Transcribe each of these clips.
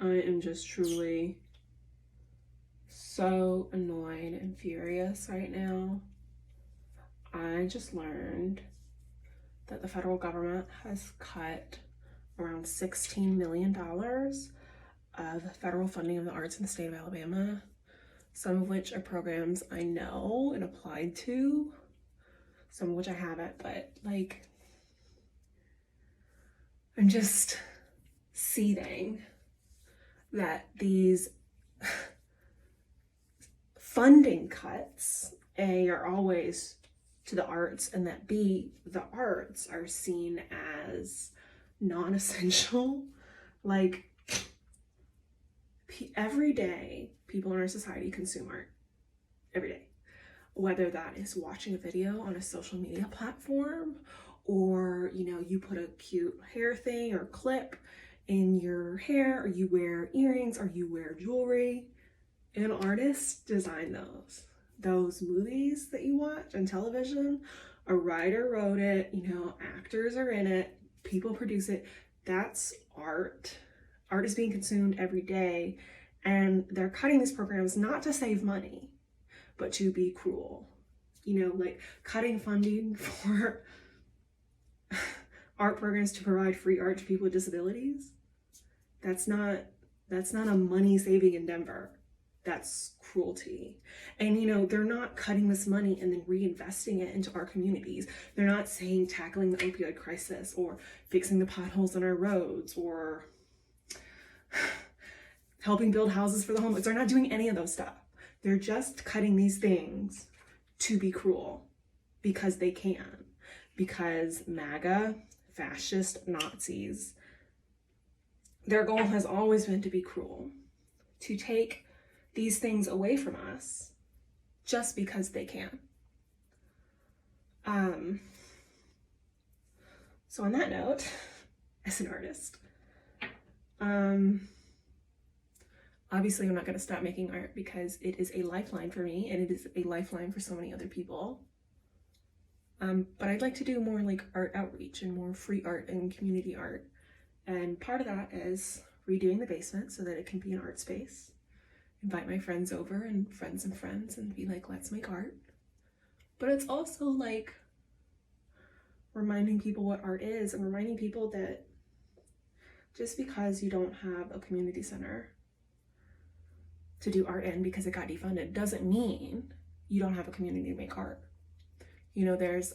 I am just truly so annoyed and furious right now. I just learned that the federal government has cut around $16 million of federal funding of the arts in the state of Alabama, some of which are programs I know and applied to, some of which I haven't, but like, I'm just seething that these funding cuts, A, are always to the arts, and that B, the arts are seen as non-essential. Like, every day, people in our society consume art. Every day. Whether that is watching a video on a social media platform, or, you know, you put a cute hair thing or clip in your hair, or you wear earrings, or you wear jewelry. An artist designed those movies that you watch on television. A writer wrote it, you know, actors are in it, people produce it. That's art. Art is being consumed every day, and they're cutting these programs not to save money, but to be cruel. You know, like cutting funding for art programs to provide free art to people with disabilities. That's not a money-saving endeavor. That's cruelty. And, you know, they're not cutting this money and then reinvesting it into our communities. They're not saying tackling the opioid crisis or fixing the potholes on our roads or helping build houses for the homeless. They're not doing any of those stuff. They're just cutting these things to be cruel because they can. Because MAGA, fascist Nazis, their goal has always been to be cruel, to take these things away from us just because they can. So on that note, as an artist, obviously I'm not going to stop making art because it is a lifeline for me, and it is a lifeline for so many other people. But I'd like to do more like art outreach and more free art and community art. And part of that is redoing the basement so that it can be an art space. Invite my friends over and friends and be like, let's make art. But it's also like reminding people what art is, and reminding people that just because you don't have a community center to do art in because it got defunded doesn't mean you don't have a community to make art. You know, there's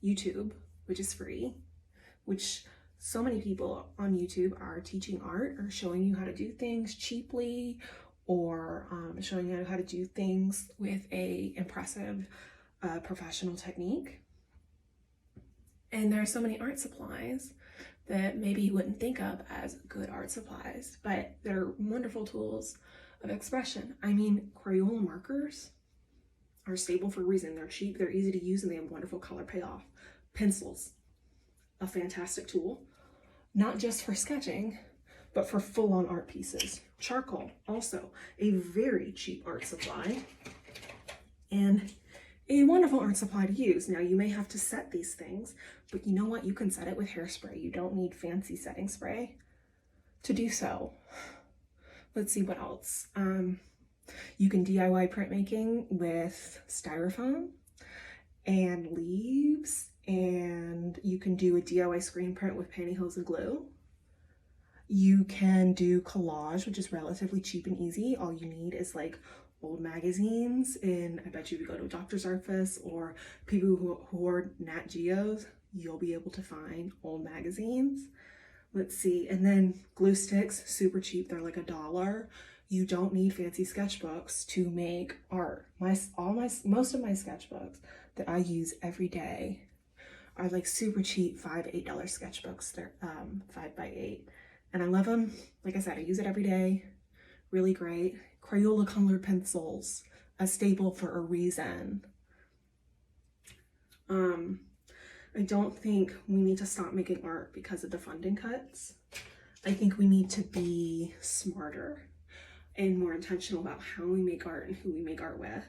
YouTube, which is free, which so many people on YouTube are teaching art or showing you how to do things cheaply, or showing you how to do things with a impressive professional technique. And there are so many art supplies that maybe you wouldn't think of as good art supplies, but they're wonderful tools of expression. I mean, Crayola markers are stable for a reason. They're cheap, they're easy to use, and they have wonderful color payoff. Pencils, a fantastic tool, not just for sketching, but for full-on art pieces. Charcoal, also a very cheap art supply and a wonderful art supply to use. Now, you may have to set these things, but you know what? You can set it with hairspray. You don't need fancy setting spray to do so. Let's see what else. You can DIY printmaking with styrofoam and leaves, and you can do a DIY screen print with pantyhose and glue. You can do collage, which is relatively cheap and easy. All you need is like old magazines, and I bet you if you go to a doctor's office or people who are Nat Geos, you'll be able to find old magazines. Let's see, and then glue sticks, super cheap. They're like $1. You don't need fancy sketchbooks to make art. Most of my sketchbooks that I use every day are like super cheap $5, $8 sketchbooks. They're 5x8, and I love them. Like I said, I use it every day. Really great. Crayola colored pencils, a staple for a reason. I don't think we need to stop making art because of the funding cuts. I think we need to be smarter and more intentional about how we make art and who we make art with.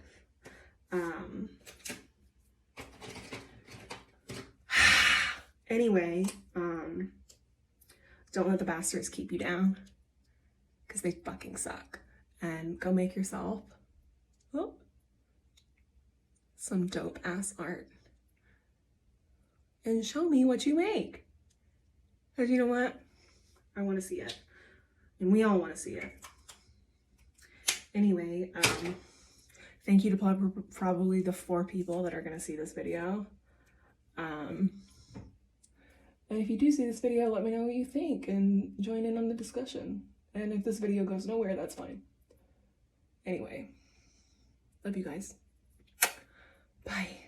Anyway, don't let the bastards keep you down. because they fucking suck. And go make yourself some dope ass art and show me what you make. Because you know what? I want to see it. And we all want to see it. Anyway, thank you to probably the 4 people that are going to see this video. And if you do see this video, let me know what you think and join in on the discussion. And if this video goes nowhere, that's fine. Anyway, love you guys. Bye.